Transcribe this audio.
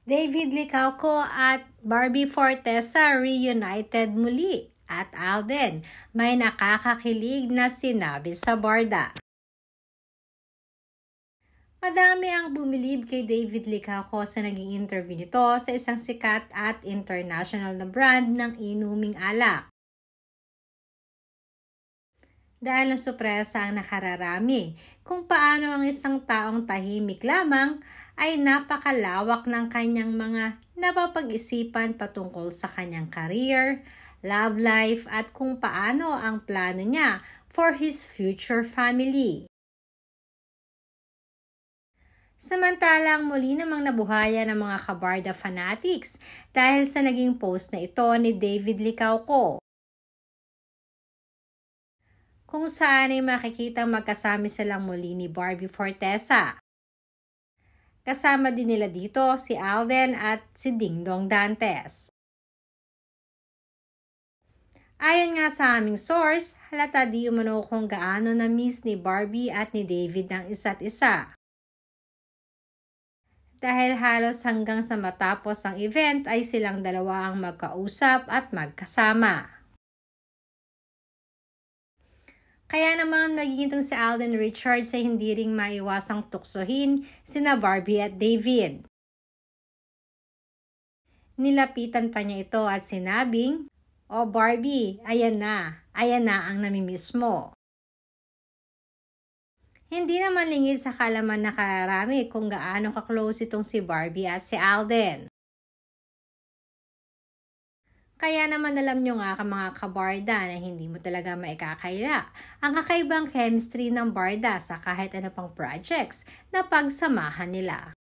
David Licauco at Barbie Fortesa reunited muli at Alden may nakakakilig na sinabi sa barda. Madami ang bumilib kay David Licauco sa naging interview nito sa isang sikat at international na brand ng inuming alak. Dahil ang sorpresa ang nakararami kung paano ang isang taong tahimik lamang ay napakalawak ng kanyang mga napapag-isipan patungkol sa kanyang career, love life at kung paano ang plano niya for his future family. Samantalang muli namang nabuhayan ng mga kabarda fanatics dahil sa naging post na ito ni David Licauco, kung saan ay makikita magkasama silang muli ni Barbie Fortesa. Kasama din nila dito si Alden at si Dingdong Dantes. Ayon nga sa aming source, halata di umano kung gaano na-miss ni Barbie at ni David ng isa't isa. Dahil halos hanggang sa matapos ang event ay silang dalawa ang magkausap at magkasama. Kaya naman naging si Alden Richards ay hindi ring maiwasang tuksohin sina Barbie at David. Nilapitan pa niya ito at sinabing, "O Barbie, ayan na ang namimiss mo." Hindi naman lingid sa kalaman na kararami kung gaano ka-close itong si Barbie at si Alden. Kaya naman alam nyo nga mga kabarda na hindi mo talaga maikakaila ang kakaibang chemistry ng barda sa kahit ano pang projects na pagsamahan nila.